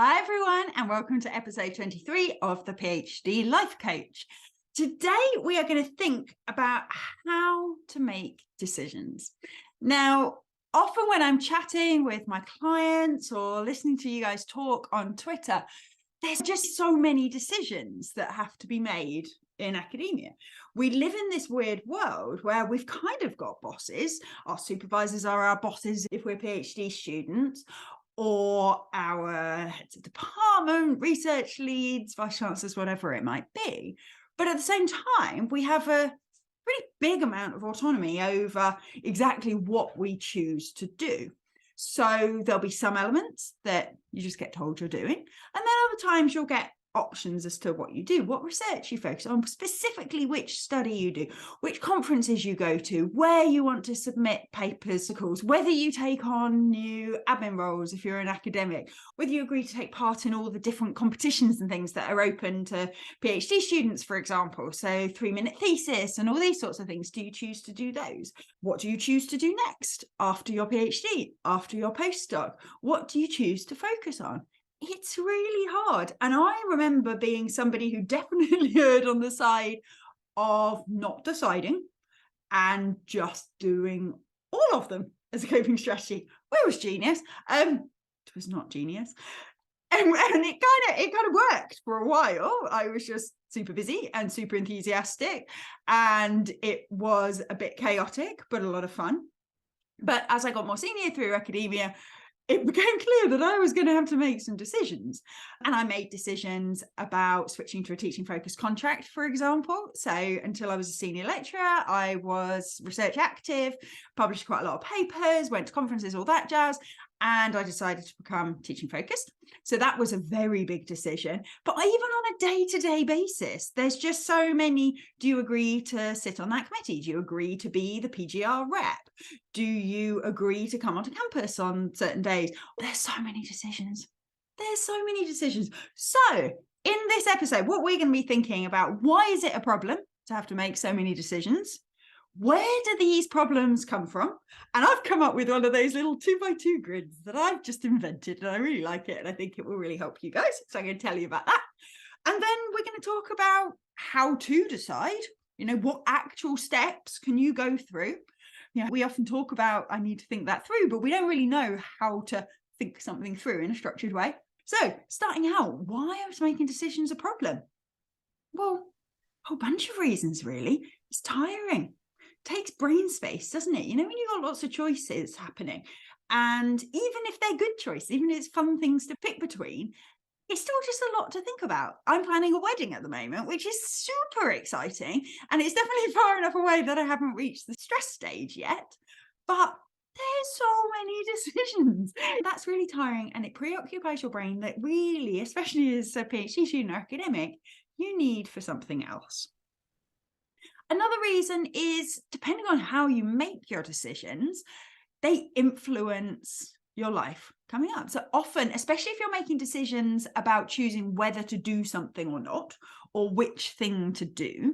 Hi everyone, and welcome to episode 23 of the PhD Life Coach. Today we are going to think about how to make decisions. Now, often when I'm chatting with my clients or listening to you guys talk on Twitter, there's just so many decisions that have to be made in academia. We live in this weird world where we've kind of got bosses. Our supervisors are our bosses if we're PhD students, or our heads of department, research leads, vice chancellors, whatever it might be. But at the same time, we have a pretty big amount of autonomy over exactly what we choose to do. So there'll be some elements that you just get told you're doing, and then other times you'll get options as to what you do, what research you focus on, specifically which study you do, which conferences you go to, where you want to submit papers, whether you take on new admin roles if you're an academic, whether you agree to take part in all the different competitions and things that are open to PhD students, for example. So 3-minute thesis and all these sorts of things. Do you choose to do those? What do you choose to do next after your PhD, after your postdoc? What do you choose to focus on? It's really hard. And I remember being somebody who definitely erred on the side of not deciding and just doing all of them as a coping strategy. Well, it was genius. It was not genius. And it kind of worked for a while. I was just super busy and super enthusiastic, and it was a bit chaotic, but a lot of fun. But as I got more senior through academia, it became clear that I was going to have to make some decisions. And I made decisions about switching to a teaching focused contract, for example. So until I was a senior lecturer, I was research active, published quite a lot of papers, went to conferences, all that jazz. And I decided to become teaching focused. So that was a very big decision. But even on a day-to-day basis, there's just so many. Do you agree to sit on that committee? Do you agree to be the PGR rep? Do you agree to come onto campus on certain days? There's so many decisions. There's so many decisions. So in this episode, what we're going to be thinking about, why is it a problem to have to make so many decisions? Where do these problems come from? And I've come up with one of those little 2x2 grids that I've just invented, and I really like it, and I think it will really help you guys. So I'm going to tell you about that. And then we're going to talk about how to decide, what actual steps can you go through? We often talk about, I need to think that through, but we don't really know how to think something through in a structured way. So starting out, why is making decisions a problem? Well, a whole bunch of reasons, really. It's tiring. Takes brain space, doesn't it? When you've got lots of choices happening, and even if they're good choices, even if it's fun things to pick between, it's still just a lot to think about. I'm planning a wedding at the moment, which is super exciting, and it's definitely far enough away that I haven't reached the stress stage yet, but there's so many decisions. That's really tiring, and it preoccupies your brain that really, especially as a PhD student or academic, you need for something else. Another reason is, depending on how you make your decisions, they influence your life coming up. So often, especially if you're making decisions about choosing whether to do something or not, or which thing to do,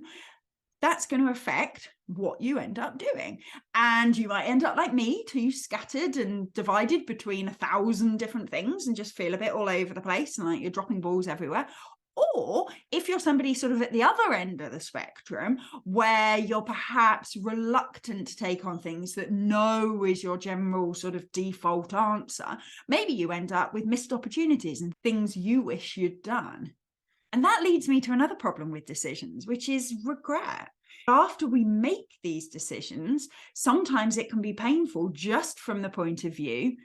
that's going to affect what you end up doing. And you might end up like me, too scattered and divided between 1,000 different things and just feel a bit all over the place and like you're dropping balls everywhere. Or if you're somebody sort of at the other end of the spectrum, where you're perhaps reluctant to take on things that no is your general sort of default answer, maybe you end up with missed opportunities and things you wish you'd done. And that leads me to another problem with decisions, which is regret. After we make these decisions, sometimes it can be painful just from the point of view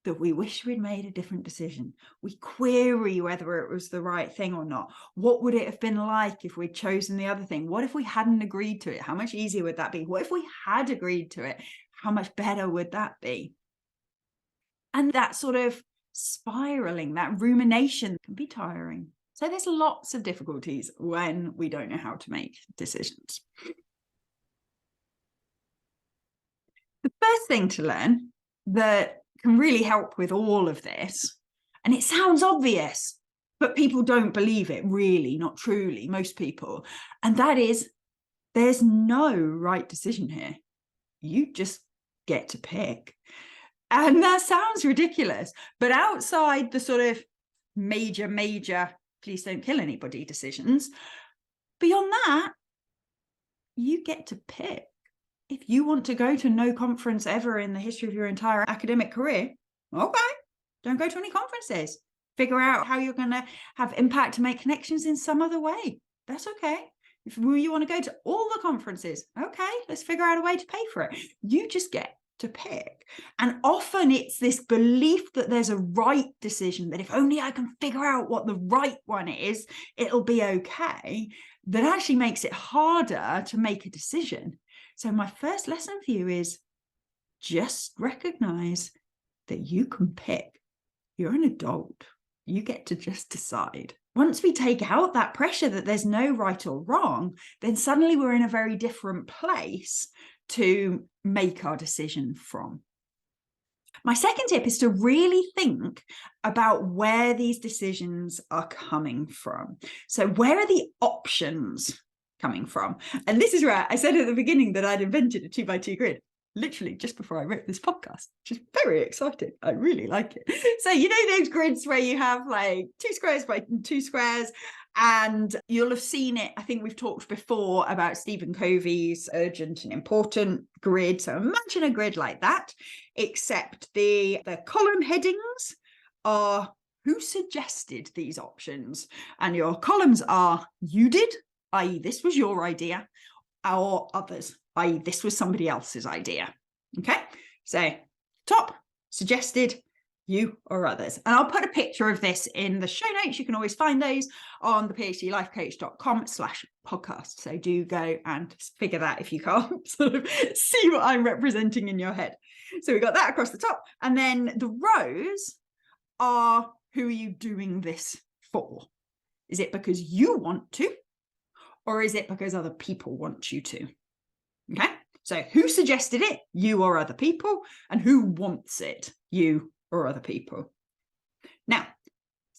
that we wish we'd made a different decision. We query whether it was the right thing or not. What would it have been like if we'd chosen the other thing? What if we hadn't agreed to it? How much easier would that be? What if we had agreed to it? How much better would that be? And that sort of spiraling, that rumination can be tiring. So there's lots of difficulties when we don't know how to make decisions. The first thing to learn that can really help with all of this, and it sounds obvious, but people don't believe it, really, not truly, most people, and that is there's no right decision here. You just get to pick. And that sounds ridiculous, but outside the sort of major, please don't kill anybody decisions. Beyond that, you get to pick. If you want to go to no conference ever in the history of your entire academic career, okay, don't go to any conferences. Figure out how you're going to have impact to make connections in some other way. That's okay. If you want to go to all the conferences, okay, let's figure out a way to pay for it. You just get to pick. And often it's this belief that there's a right decision, that if only I can figure out what the right one is, it'll be okay, that actually makes it harder to make a decision. So my first lesson for you is just recognize that you can pick. You're an adult. You get to just decide. Once we take out that pressure that there's no right or wrong, then suddenly we're in a very different place to make our decision from. My second tip is to really think about where these decisions are coming from. So where are the options coming from? And this is where I said at the beginning that I'd invented a 2x2 grid, literally just before I wrote this podcast, which is very exciting. I really like it. So, you know, those grids where you have like 2 squares by 2 squares, and you'll have seen it. I think we've talked before about Stephen Covey's urgent and important grid. So imagine a grid like that, except the column headings are who suggested these options, and your columns are you did, i.e. this was your idea, or others, i.e. this was somebody else's idea. Okay, so top, suggested, you or others. And I'll put a picture of this in the show notes. You can always find those on the phdlifecoach.com/podcast. So do go and figure that if you can't sort of see what I'm representing in your head. So we got that across the top. And then the rows are, who are you doing this for? Is it because you want to, or is it because other people want you to? Okay, so who suggested it? You or other people. And who wants it? You or other people. Now,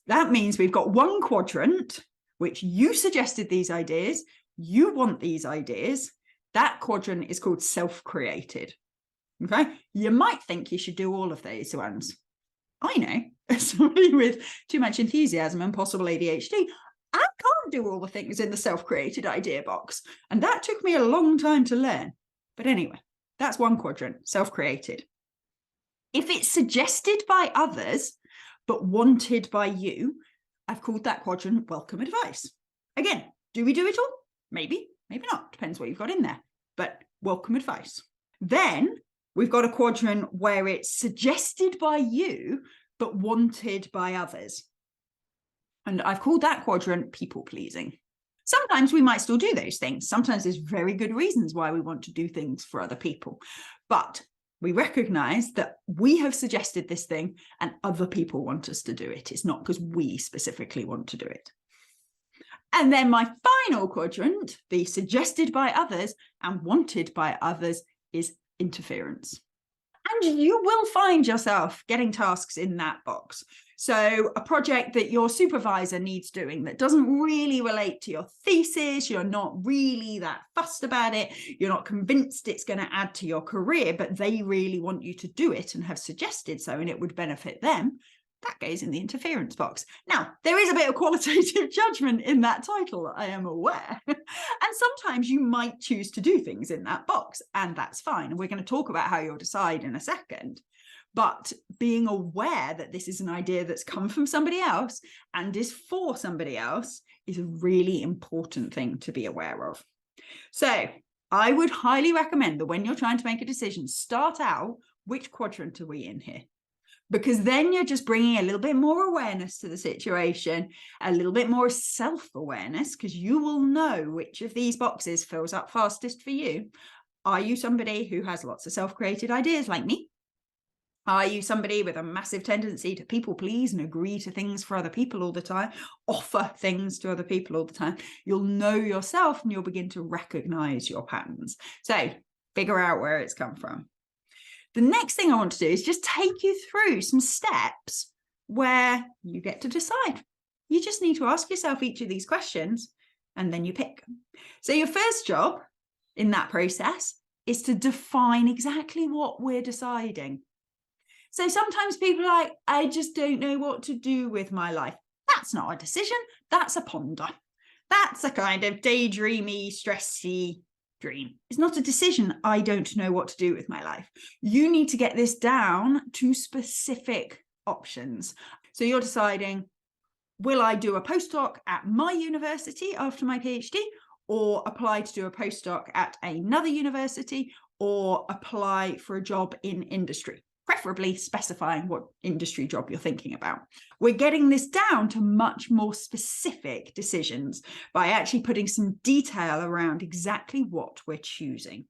that means we've got one quadrant, which you suggested these ideas, you want these ideas. That quadrant is called self-created. Okay, you might think you should do all of these ones. I know, as somebody with too much enthusiasm and possible ADHD, I can't do all the things in the self-created idea box. And that took me a long time to learn. But anyway, that's one quadrant, self-created. If it's suggested by others, but wanted by you, I've called that quadrant welcome advice. Again, do we do it all? Maybe, maybe not. Depends what you've got in there, but welcome advice. Then we've got a quadrant where it's suggested by you, but wanted by others. And I've called that quadrant people pleasing. Sometimes we might still do those things. Sometimes there's very good reasons why we want to do things for other people. But we recognize that we have suggested this thing and other people want us to do it. It's not because we specifically want to do it. And then my final quadrant, the suggested by others and wanted by others, is interference. And you will find yourself getting tasks in that box. So a project that your supervisor needs doing that doesn't really relate to your thesis, you're not really that fussed about it, you're not convinced it's going to add to your career, but they really want you to do it and have suggested so, and it would benefit them, that goes in the interference box. Now, there is a bit of qualitative judgment in that title, I am aware. And sometimes you might choose to do things in that box, and that's fine. And we're going to talk about how you'll decide in a second. But being aware that this is an idea that's come from somebody else and is for somebody else is a really important thing to be aware of. So I would highly recommend that when you're trying to make a decision, start out, which quadrant are we in here? Because then you're just bringing a little bit more awareness to the situation, a little bit more self-awareness, because you will know which of these boxes fills up fastest for you. Are you somebody who has lots of self-created ideas like me? Are you somebody with a massive tendency to people please and agree to things for other people all the time, offer things to other people all the time? You'll know yourself and you'll begin to recognize your patterns. So figure out where it's come from. The next thing I want to do is just take you through some steps where you get to decide. You just need to ask yourself each of these questions and then you pick. So your first job in that process is to define exactly what we're deciding. So sometimes people are like, I just don't know what to do with my life. That's not a decision. That's a ponder. That's a kind of daydreamy, stressy dream. It's not a decision. I don't know what to do with my life. You need to get this down to specific options. So you're deciding, will I do a postdoc at my university after my PhD, or apply to do a postdoc at another university, or apply for a job in industry? Preferably specifying what industry job you're thinking about. We're getting this down to much more specific decisions by actually putting some detail around exactly what we're choosing.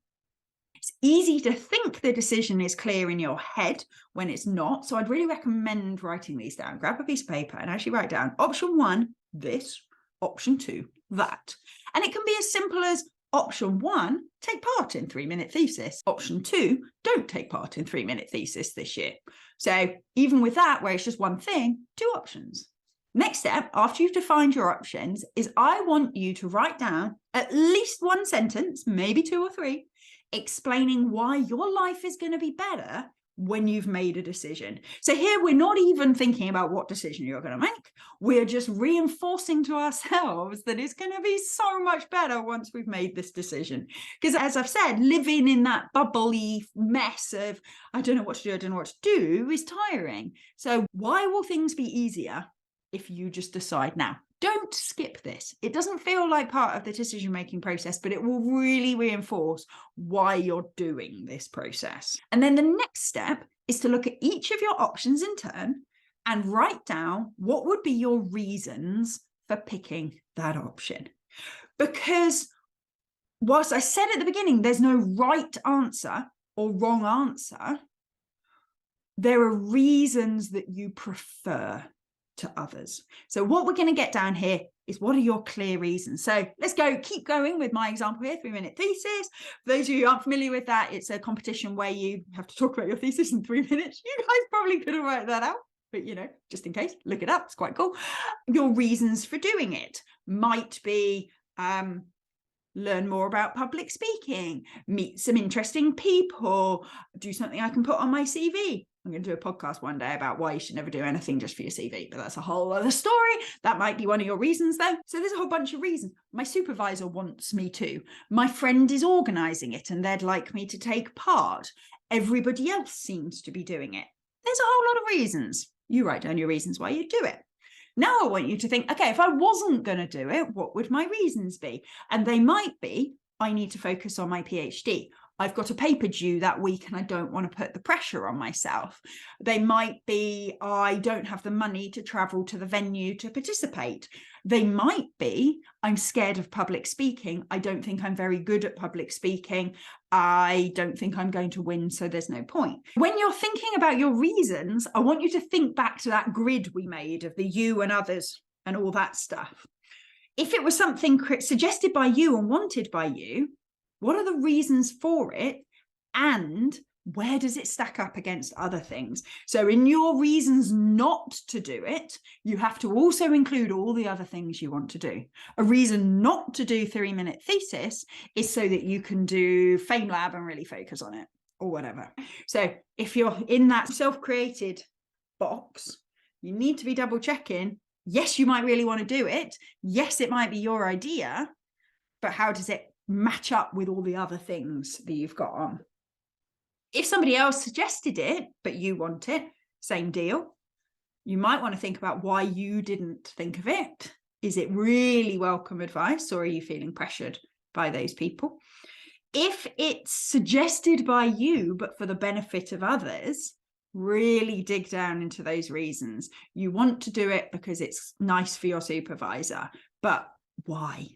It's easy to think the decision is clear in your head when it's not. So I'd really recommend writing these down. Grab a piece of paper and actually write down option 1, this, option 2, that. And it can be as simple as option 1, take part in 3-minute thesis. Option 2, don't take part in 3-minute thesis this year. So even with that, where it's just one thing, 2 options. Next step, after you've defined your options, is I want you to write down at least 1 sentence, maybe 2 or 3, explaining why your life is going to be better when you've made a decision. So here we're not even thinking about what decision you're going to make. We're just reinforcing to ourselves that it's going to be so much better once we've made this decision. Because as I've said, living in that bubbly mess of, I don't know what to do, I don't know what to do, is tiring. So why will things be easier if you just decide now? Don't skip this. It doesn't feel like part of the decision-making process, but it will really reinforce why you're doing this process. And then the next step is to look at each of your options in turn and write down what would be your reasons for picking that option. Because whilst I said at the beginning, there's no right answer or wrong answer, there are reasons that you prefer to others. So what we're going to get down here is, what are your clear reasons? So let's keep going with my example here, 3-minute thesis. For those of you who aren't familiar with that, it's a competition where you have to talk about your thesis in 3 minutes. You guys probably could have worked that out, but just in case, look it up. It's quite cool. Your reasons for doing it might be learn more about public speaking, meet some interesting people, do something I can put on my CV. I'm going to do a podcast one day about why you should never do anything just for your CV, but that's a whole other story. That might be one of your reasons though. So there's a whole bunch of reasons. My supervisor wants me to. My friend is organising it and they'd like me to take part. Everybody else seems to be doing it. There's a whole lot of reasons. You write down your reasons why you do it. Now I want you to think, okay, if I wasn't going to do it, what would my reasons be? And they might be, I need to focus on my PhD. I've got a paper due that week and I don't want to put the pressure on myself. They might be, I don't have the money to travel to the venue to participate. They might be, I'm scared of public speaking. I don't think I'm very good at public speaking. I don't think I'm going to win, so there's no point. When you're thinking about your reasons, I want you to think back to that grid we made of the you and others and all that stuff. If it was something suggested by you and wanted by you, what are the reasons for it? And where does it stack up against other things? So in your reasons not to do it, you have to also include all the other things you want to do. A reason not to do 3-minute thesis is so that you can do FameLab and really focus on it or whatever. So if you're in that self-created box, you need to be double checking. Yes, you might really want to do it. Yes, it might be your idea, but how does it match up with all the other things that you've got on? If somebody else suggested it, but you want it, same deal. You might want to think about why you didn't think of it. Is it really welcome advice, or are you feeling pressured by those people? If it's suggested by you, but for the benefit of others, really dig down into those reasons. You want to do it because it's nice for your supervisor, but why?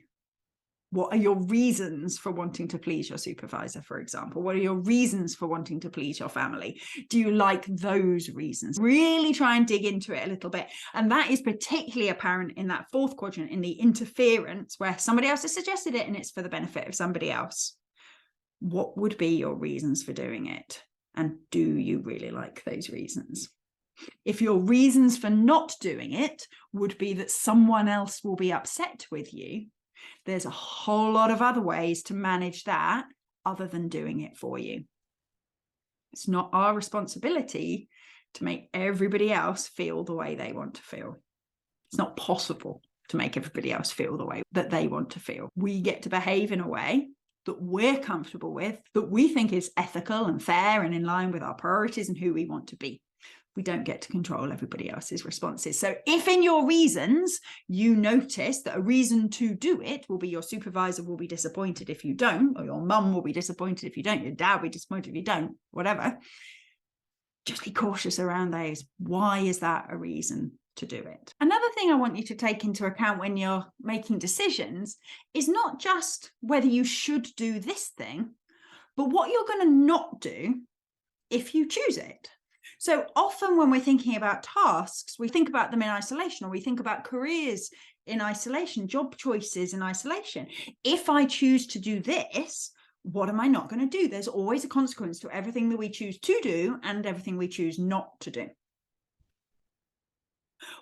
What are your reasons for wanting to please your supervisor, for example? What are your reasons for wanting to please your family? Do you like those reasons? Really try and dig into it a little bit. And that is particularly apparent in that 4th quadrant, in the interference, where somebody else has suggested it and it's for the benefit of somebody else. What would be your reasons for doing it? And do you really like those reasons? If your reasons for not doing it would be that someone else will be upset with you, there's a whole lot of other ways to manage that other than doing it for you. It's not our responsibility to make everybody else feel the way they want to feel. It's not possible to make everybody else feel the way that they want to feel. We get to behave in a way that we're comfortable with, that we think is ethical and fair and in line with our priorities and who we want to be. We don't get to control everybody else's responses. So if in your reasons you notice that a reason to do it will be your supervisor will be disappointed if you don't, or your mum will be disappointed if you don't, your dad will be disappointed if you don't, whatever, just be cautious around those. Why is that a reason to do it? Another thing I want you to take into account when you're making decisions is not just whether you should do this thing, but what you're going to not do if you choose it. So often when we're thinking about tasks, we think about them in isolation, or we think about careers in isolation, job choices in isolation. If I choose to do this, what am I not going to do? There's always a consequence to everything that we choose to do and everything we choose not to do.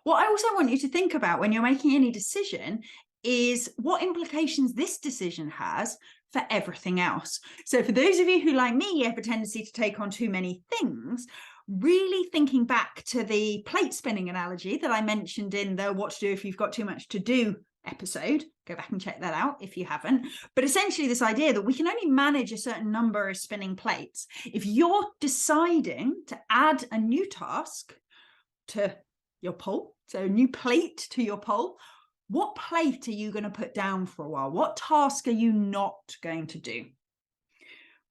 What I also want you to think about when you're making any decision is what implications this decision has for everything else. So for those of you who, like me, have a tendency to take on too many things, really thinking back to the plate spinning analogy that I mentioned in the What to Do If You've Got Too Much to Do episode, go back and check that out if you haven't. But essentially this idea that we can only manage a certain number of spinning plates. If you're deciding to add a new task to your poll, so a new plate to your poll, what plate are you going to put down for a while? What task are you not going to do?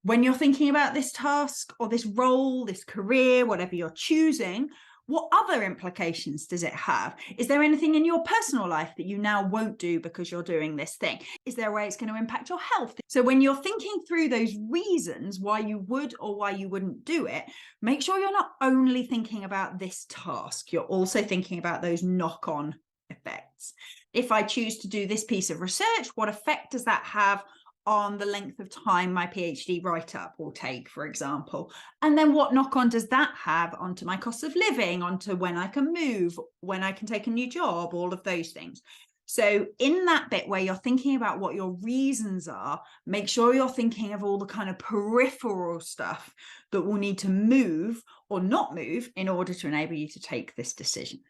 When you're thinking about this task or this role, this career, whatever you're choosing, what other implications does it have? Is there anything in your personal life that you now won't do because you're doing this thing? Is there a way it's going to impact your health? So when you're thinking through those reasons why you would or why you wouldn't do it, make sure you're not only thinking about this task, you're also thinking about those knock-on effects. If I choose to do this piece of research, what effect does that have on the length of time my PhD write-up will take, for example? And then what knock-on does that have onto my cost of living, onto when I can move, when I can take a new job, all of those things. So in that bit where you're thinking about what your reasons are, make sure you're thinking of all the kind of peripheral stuff that will need to move or not move in order to enable you to take this decision.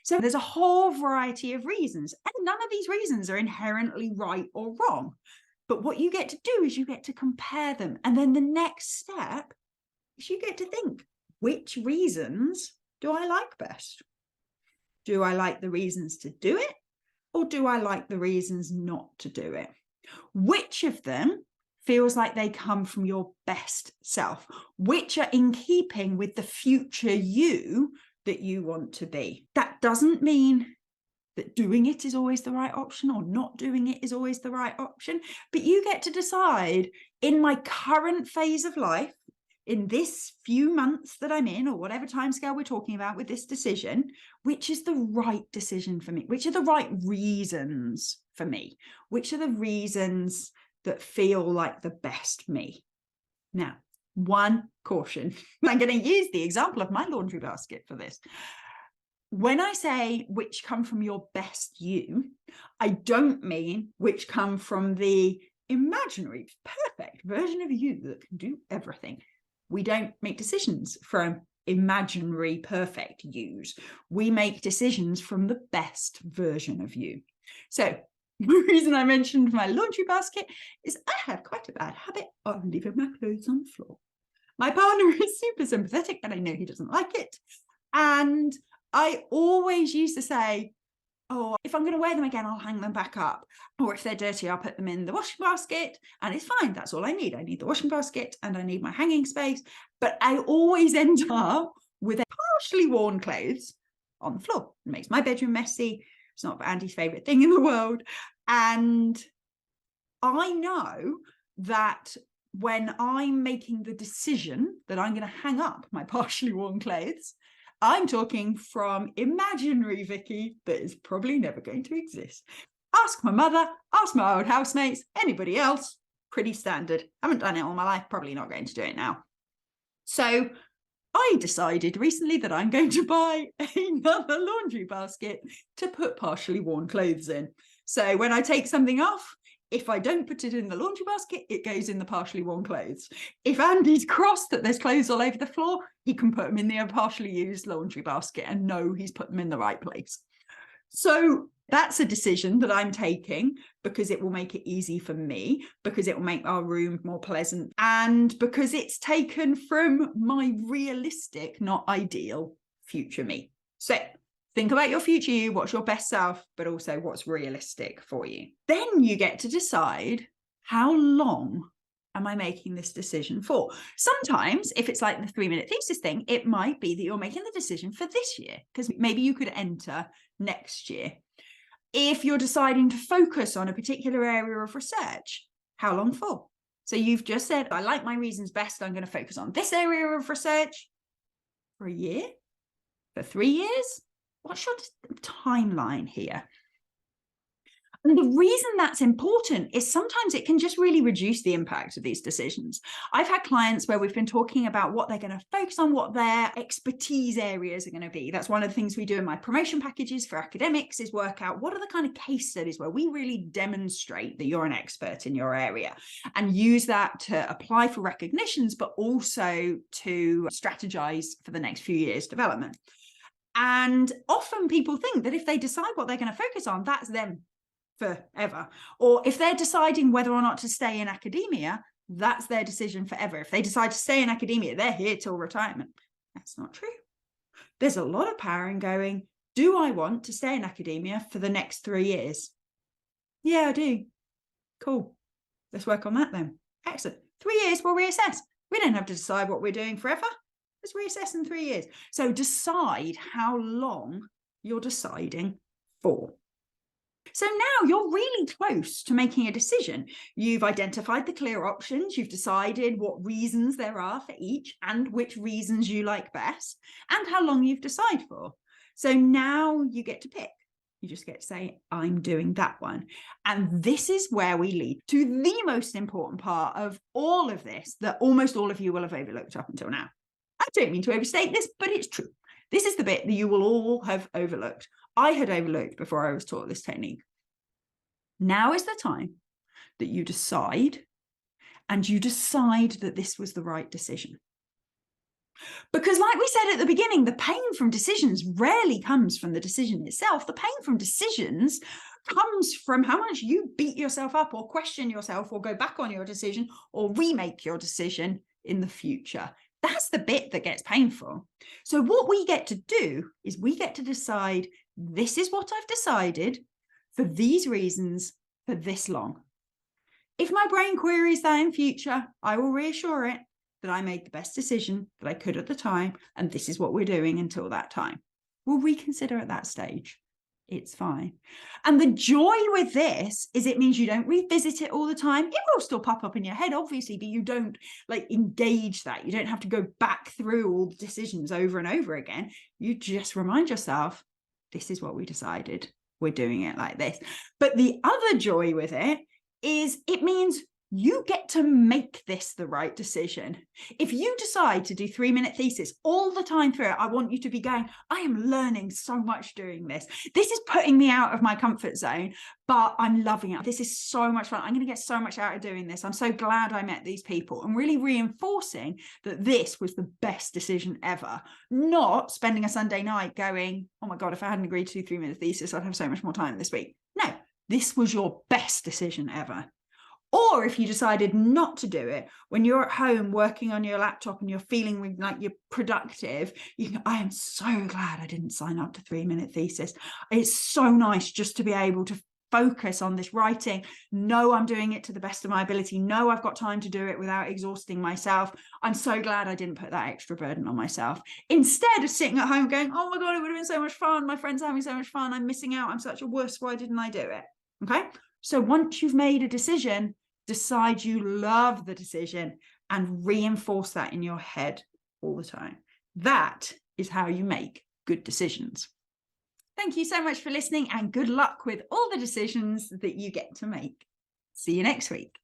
So there's a whole variety of reasons, and none of these reasons are inherently right or wrong. But what you get to do is you get to compare them. And then the next step is you get to think, which reasons do I like best? Do I like the reasons to do it, or do I like the reasons not to do it? Which of them feels like they come from your best self? Which are in keeping with the future you that you want to be? That doesn't mean that doing it is always the right option or not doing it is always the right option, but you get to decide, in my current phase of life, in this few months that I'm in, or whatever timescale we're talking about with this decision, which is the right decision for me? Which are the right reasons for me? Which are the reasons that feel like the best me? Now, one caution. I'm going to use the example of my laundry basket for this. When I say which come from your best you, I don't mean which come from the imaginary, perfect version of you that can do everything. We don't make decisions from imaginary, perfect yous. We make decisions from the best version of you. So the reason I mentioned my laundry basket is I have quite a bad habit of leaving my clothes on the floor. My partner is super sympathetic, and I know he doesn't like it. And I always used to say, oh, if I'm going to wear them again, I'll hang them back up. Or if they're dirty, I'll put them in the washing basket, and it's fine. That's all I need. I need the washing basket and I need my hanging space. But I always end up with partially worn clothes on the floor. It makes my bedroom messy. It's not Andy's favorite thing in the world. And I know that when I'm making the decision that I'm going to hang up my partially worn clothes, I'm talking from imaginary Vicky that is probably never going to exist. Ask my mother, ask my old housemates, anybody else, pretty standard. Haven't done it all my life, probably not going to do it now. So I decided recently that I'm going to buy another laundry basket to put partially worn clothes in. So when I take something off, If I don't put it in the laundry basket, it goes in the partially worn clothes. If Andy's crossed that there's clothes all over the floor, he can put them in the partially used laundry basket and know he's put them in the right place. So that's a decision that I'm taking because it will make it easy for me, because it will make our room more pleasant, and because it's taken from my realistic, not ideal future me. So think about your future you, what's your best self, but also what's realistic for you. Then you get to decide, how long am I making this decision for? Sometimes, if it's like the 3-minute thesis thing, it might be that you're making the decision for this year, because maybe you could enter next year. If you're deciding to focus on a particular area of research, how long for? So you've just said, I like my reasons best, I'm going to focus on this area of research for a year, for 3 years. What's your timeline here? And the reason that's important is sometimes it can just really reduce the impact of these decisions. I've had clients where we've been talking about what they're going to focus on, what their expertise areas are going to be. That's one of the things we do in my promotion packages for academics, is work out what are the kind of case studies where we really demonstrate that you're an expert in your area, and use that to apply for recognitions, but also to strategize for the next few years' development. And often people think that if they decide what they're going to focus on, that's them forever. Or if they're deciding whether or not to stay in academia, that's their decision forever. If they decide to stay in academia, they're here till retirement. That's not true. There's a lot of power in going, do I want to stay in academia for the next 3 years? Yeah, I do. Cool. Let's work on that then. Excellent. 3 years, we'll reassess. We don't have to decide what we're doing forever. Let's reassess in 3 years. So decide how long you're deciding for. So now you're really close to making a decision. You've identified the clear options. You've decided what reasons there are for each and which reasons you like best and how long you've decided for. So now you get to pick. You just get to say, I'm doing that one. And this is where we lead to the most important part of all of this that almost all of you will have overlooked up until now. I don't mean to overstate this, but it's true. This is the bit that you will all have overlooked. I had overlooked before I was taught this technique. Now is the time that you decide, and you decide that this was the right decision. Because like we said at the beginning, the pain from decisions rarely comes from the decision itself. The pain from decisions comes from how much you beat yourself up or question yourself or go back on your decision or remake your decision in the future. That's the bit that gets painful. So what we get to do is we get to decide, this is what I've decided for these reasons for this long. If my brain queries that in future, I will reassure it that I made the best decision that I could at the time, and this is what we're doing until that time. We'll reconsider at that stage. It's fine. And the joy with this is it means you don't revisit it all the time. It will still pop up in your head, obviously, but you don't like engage that. You don't have to go back through all the decisions over and over again. You just remind yourself, this is what we decided. We're doing it like this. But the other joy with it is it means you get to make this the right decision. If you decide to do 3-minute thesis all the time through it, I want you to be going, I am learning so much doing this. This is putting me out of my comfort zone, but I'm loving it. This is so much fun. I'm going to get so much out of doing this. I'm so glad I met these people, and really reinforcing that this was the best decision ever. Not spending a Sunday night going, oh my God, if I hadn't agreed to do 3-minute thesis, I'd have so much more time this week. No, this was your best decision ever. Or if you decided not to do it, when you're at home working on your laptop and you're feeling like you're productive, you can, I am so glad I didn't sign up to 3-minute thesis. It's so nice just to be able to focus on this writing. No, I'm doing it to the best of my ability. No, I've got time to do it without exhausting myself. I'm so glad I didn't put that extra burden on myself. Instead of sitting at home going, oh my God, it would have been so much fun. My friends are having so much fun. I'm missing out. I'm such a wuss. Why didn't I do it? Okay. So once you've made a decision, decide you love the decision and reinforce that in your head all the time. That is how you make good decisions. Thank you so much for listening, and good luck with all the decisions that you get to make. See you next week.